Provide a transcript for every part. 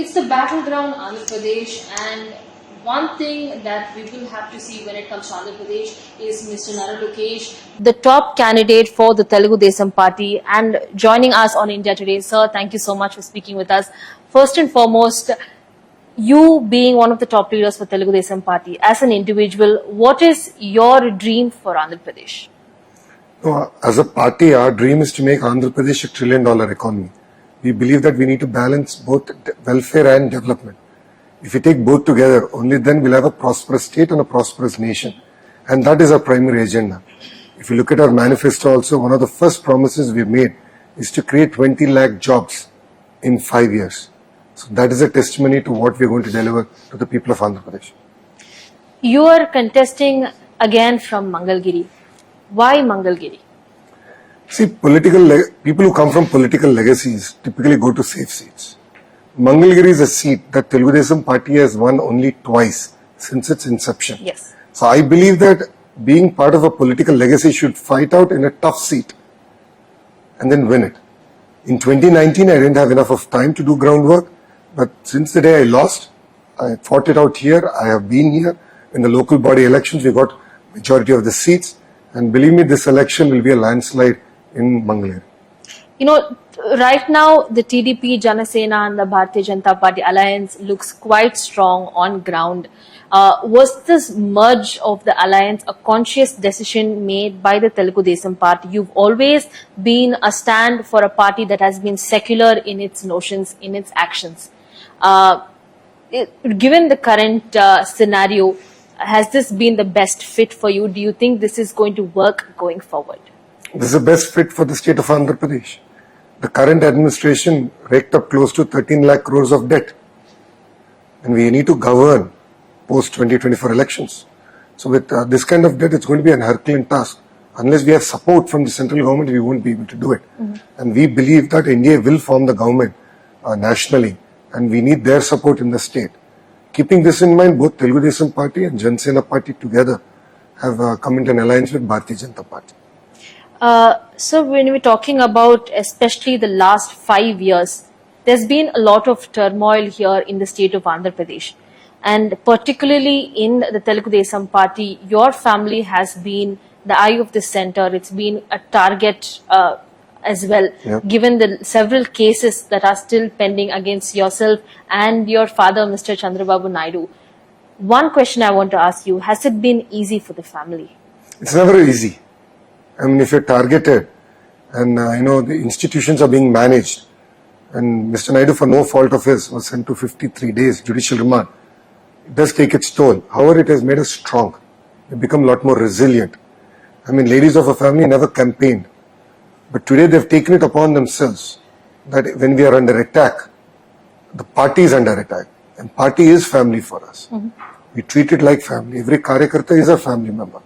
It's the battleground Andhra Pradesh, and one thing that we will have to see when it comes to Andhra Pradesh is Mr. Nara Lokesh, the top candidate for the Telugu Desam Party, and joining us on India Today. Sir, thank you so much for speaking with us. First and foremost, you being one of the top leaders for Telugu Desam Party, as an individual, what is your dream for Andhra Pradesh? No, as a party, our dream is to make Andhra Pradesh a $1 trillion economy. We believe that we need to balance both welfare and development. If we take both together, only then we'll have a prosperous state and a prosperous nation. And that is our primary agenda. If you look at our manifesto also, one of the first promises we've made is to create 20 lakh jobs in 5 years. So that is a testimony to what we're going to deliver to the people of Andhra Pradesh. You are contesting again from Mangalgiri. Why Mangalgiri? See, people who come from political legacies typically go to safe seats. Mangalgiri is a seat that Telugu Desam Party has won only twice since its inception. Yes. So I believe that being part of a political legacy should fight out in a tough seat and then win it. In 2019, I didn't have enough of time to do groundwork, but since the day I lost, I fought it out here. I have been here. In the local body elections, we got majority of the seats, and believe me, this election will be a landslide in Mangalore. You know, right now the TDP, Janasena and the Bharatiya Janata Party alliance looks quite strong on ground. Was this merge of the alliance a conscious decision made by the Telugu Desam Party? You've always been a stand for a party that has been secular in its notions, in its actions. Given the current scenario, has this been the best fit for you? Do you think this is going to work going forward? This is the best fit for the state of Andhra Pradesh. The current administration raked up close to 13 lakh crores of debt. And we need to govern post 2024 elections. So with this kind of debt, it's going to be an Herculean task. Unless we have support from the central government, we won't be able to do it. And we believe that India will form the government nationally, and we need their support in the state. Keeping this in mind, both Telugu Desam Party and Janasena Party together have come into an alliance with Bharatiya Janata Party. So when we're talking about especially the last 5 years, there's been a lot of turmoil here in the state of Andhra Pradesh. And particularly in the Telugu Desam Party, your family has been the eye of the center. It's been a target as well, given the several cases that are still pending against yourself and your father, Mr. Chandrababu Naidu. One question I want to ask you, has it been easy for the family? It's never easy. I mean, if you're targeted and, the institutions are being managed, and Mr. Naidu, for no fault of his, was sent to 53 days judicial remand, it does take its toll. However, it has made us strong. We've become a lot more resilient. I mean, ladies of a family never campaigned. But today they've taken it upon themselves that when we are under attack, the party is under attack. And party is family for us. We treat it like family. Every Karyakarta is a family member.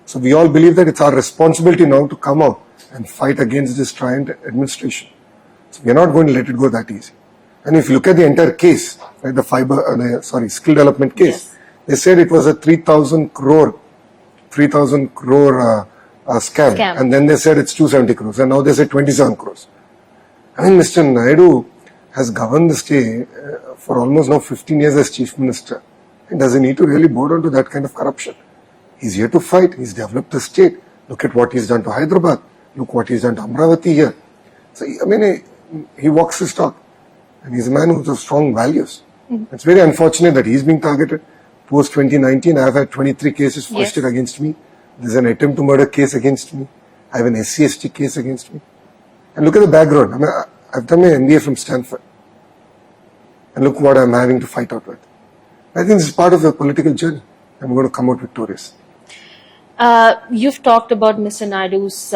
So we all believe that it's our responsibility now to come out and fight against this tyrant administration. So we are not going to let it go that easy. And if you look at the entire case, right, the skill development case, they said it was a 3,000 crore scam. And then they said it's 270 crores. And now they say 27 crores. I mean, Mr. Naidu has governed the state for almost now 15 years as chief minister. And does he need to really bow down to that kind of corruption? He's here to fight. He's developed the state. Look at what he's done to Hyderabad. Look what he's done to Amravati here. So, I mean, he walks his talk. And he's a man who has strong values. It's very unfortunate that he's being targeted. Post 2019, I've had 23 cases foisted against me. There's an attempt to murder case against me. I have an SC/ST case against me. And look at the background. I mean, I've done my MBA from Stanford. And look what I'm having to fight out with. I think this is part of the political journey. I'm going to come out victorious. You've talked about Mr. Naidu's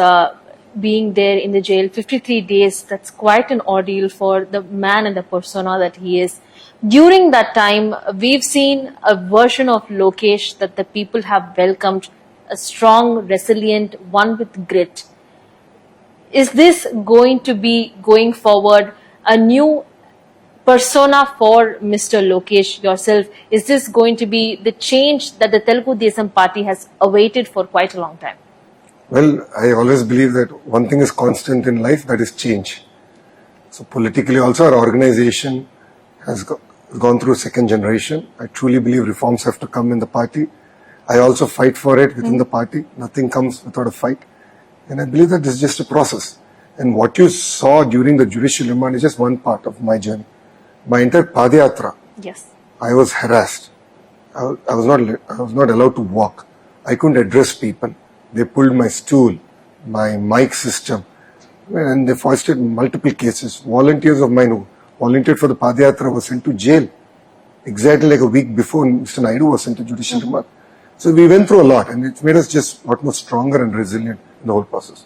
being there in the jail 53 days. That's quite an ordeal for the man and the persona that he is. During that time, we've seen a version of Lokesh that the people have welcomed, a strong, resilient, one with grit. Is this going to be, going forward, a new persona for Mr. Lokesh yourself? Is this going to be the change that the Telugu Desam Party has awaited for quite a long time? Well, I always believe that one thing is constant in life, that is change. So politically also, our organization has gone through second generation. I truly believe reforms have to come in the party. I also fight for it within the party. Nothing comes without a fight. And I believe that this is just a process. And what you saw during the judicial remand is just one part of my journey. My entire Padayatra, Yes. I was harassed. I was not allowed to walk. I couldn't address people. They pulled my stool, my mic system, and they foisted multiple cases. Volunteers of mine who volunteered for the Padayatra were sent to jail exactly like a week before Mr. Naidu was sent to judicial remand. So we went through a lot, and it's made us just a lot more stronger and resilient in the whole process.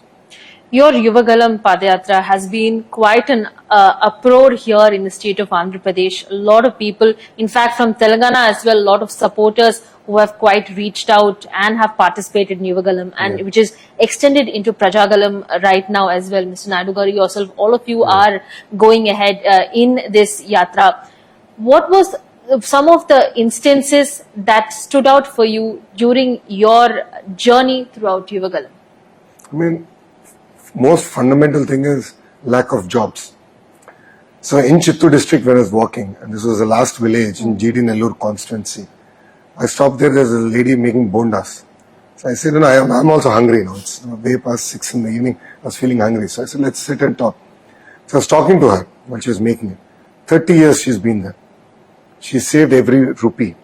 Your Yuvagalam Padayatra has been quite an uproar here in the state of Andhra Pradesh. A lot of people, in fact from Telangana as well, a lot of supporters who have quite reached out and have participated in Yuvagalam, and which is extended into Prajagalam right now as well. Mr. Nadu Garu, yourself, all of you are going ahead in this yatra. What was some of the instances that stood out for you during your journey throughout Yuvagalam? I mean, most fundamental thing is lack of jobs. So in Chittoor district where I was walking, and this was the last village in GD Nellore constituency, I stopped there, there's a lady making bondas. So I said, I'm also hungry now. It's way past 6 in the evening. I was feeling hungry. So I said, let's sit and talk. So I was talking to her while she was making it. 30 years she's been there. She saved every rupee.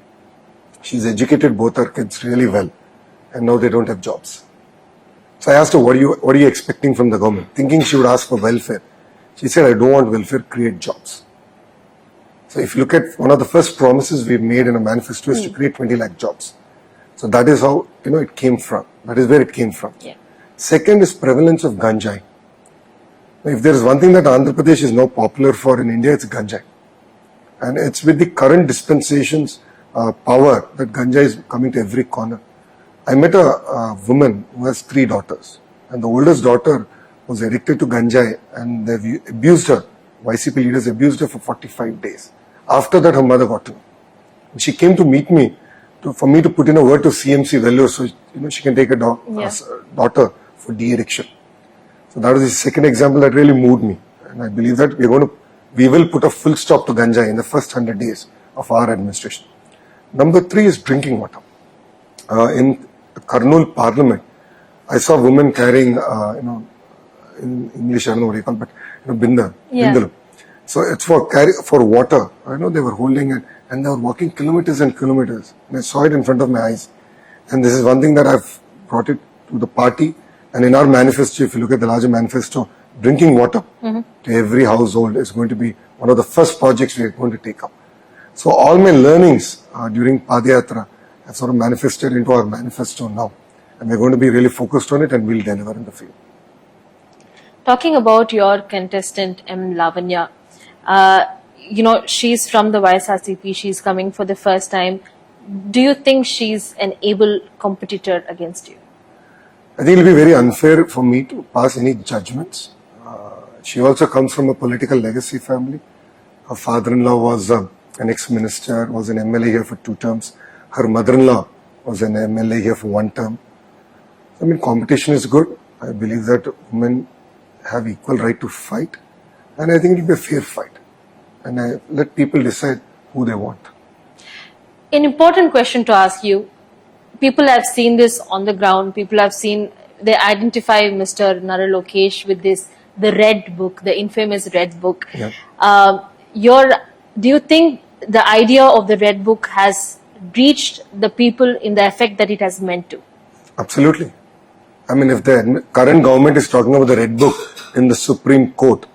She's educated both her kids really well. And now they don't have jobs. So I asked her, what are you expecting from the government? Thinking she would ask for welfare. She said, I don't want welfare, create jobs. So if you look at one of the first promises we've made in a manifesto is to create 20 lakh jobs. So that is how, it came from. That is where it came from. Yeah. Second is prevalence of ganjai. If there is one thing that Andhra Pradesh is now popular for in India, it's ganjai. And it's with the current dispensations power that ganjai is coming to every corner. I met a woman who has 3 daughters, and the oldest daughter was addicted to ganjai, and they abused her. YCP leaders abused her for 45 days. After that, her mother got to know. And she came to meet me for me to put in a word to CMC Vellore so she can take a daughter for de-addiction. So that was the second example that really moved me, and I believe that we will put a full stop to ganjai in the first 100 days of our administration. Number 3 is drinking water. In Kurnool Parliament, I saw women carrying, in English I don't know what you call it, but bindalu. So it's for water. I know they were holding it and they were walking kilometers and kilometers. And I saw it in front of my eyes. And this is one thing that I've brought it to the party. And in our manifesto, if you look at the larger manifesto, drinking water to every household is going to be one of the first projects we are going to take up. So all my learnings during Padayatra have sort of manifested into our manifesto now. And we're going to be really focused on it and we'll deliver in the field. Talking about your contestant, M. Lavanya, she's from the YSRCP, she's coming for the first time. Do you think she's an able competitor against you? I think it will be very unfair for me to pass any judgments. She also comes from a political legacy family. Her father-in-law was an ex-minister, was an MLA here for 2 terms. Her mother-in-law was an MLA here for 1 term. I mean, competition is good. I believe that women have equal right to fight. And I think it will be a fair fight. And I let people decide who they want. An important question to ask you. People have seen this on the ground. People have seen, they identify Mr. Nara Lokesh with the red book, the infamous red book. Yeah. Do you think the idea of the red book has reached the people in the effect that it has meant to? Absolutely. I mean, if the current government is talking about the red book in the Supreme Court,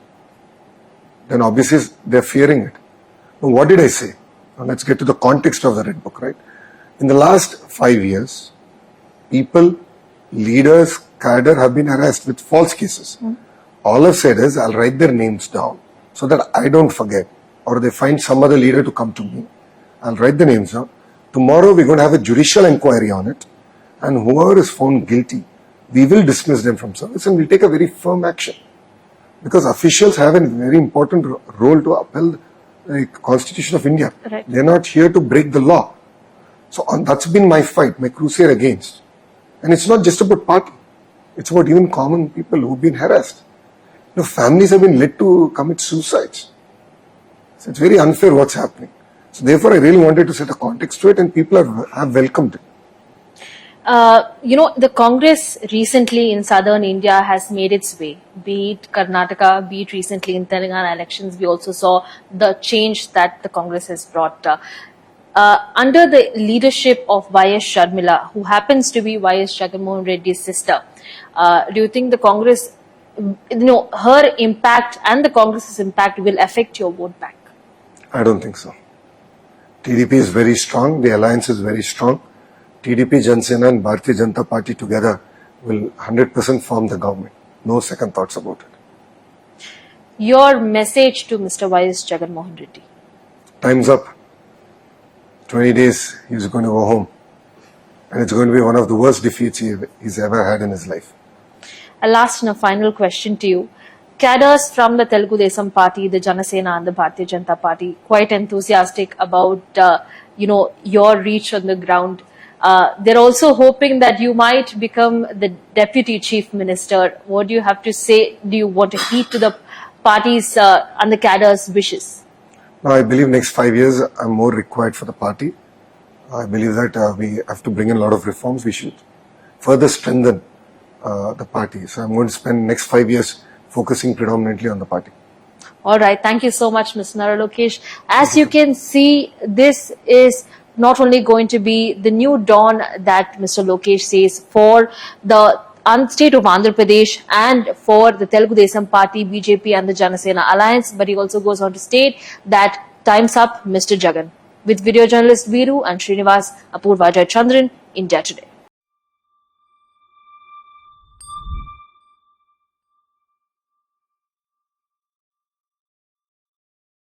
then obviously they're fearing it. Now, what did I say? Now, let's get to the context of the red book, right? In the last 5 years, people, leaders, cadre have been harassed with false cases. All I've said is I'll write their names down so that I don't forget, or they find some other leader to come to me. I'll write the names down. Tomorrow we're going to have a judicial inquiry on it, and whoever is found guilty, we will dismiss them from service and we'll take a very firm action. Because officials have a very important role to uphold the Constitution of India. Right. They're not here to break the law. So that's been my fight, my crusade against. And it's not just about party. It's about even common people who've been harassed. Families have been led to commit suicides. So it's very unfair what's happening. So therefore, I really wanted to set a context to it, and people have welcomed it. The Congress recently in southern India has made its way, be it Karnataka, be it recently in Telangana elections. We also saw the change that the Congress has brought. Under the leadership of Y.S. Sharmila, who happens to be Y.S. Jagannath Reddy's sister, do you think the Congress, her impact and the Congress's impact will affect your vote bank? I don't think so. TDP is very strong. The alliance is very strong. TDP, Janasena and Bharatiya Janata Party together will 100% form the government. No second thoughts about it. Your message to Mr. Y.S. Jagannath Reddy? Time's up. 20 days, he's going to go home. And it's going to be one of the worst defeats he's ever had in his life. A last and a final question to you. Cadres from the Telugu Desam Party, the Janasena and the Bharatiya Janata Party, quite enthusiastic about, your reach on the ground. They're also hoping that you might become the Deputy Chief Minister. What do you have to say? Do you want to heed to the party's and the cadres' wishes? Now, I believe next 5 years I'm more required for the party. I believe that we have to bring in a lot of reforms. We should further strengthen the party. So I'm going to spend next 5 years focusing predominantly on the party. All right. Thank you so much, Ms. Nara Lokesh. As you can see, this is not only going to be the new dawn that Mr. Lokesh says for the state of Andhra Pradesh and for the Telugu Desam Party, BJP and the Janasena Alliance, but he also goes on to state that time's up, Mr. Jagan. With video journalist Viru and Srinivas, Apurva Chandran, India Today.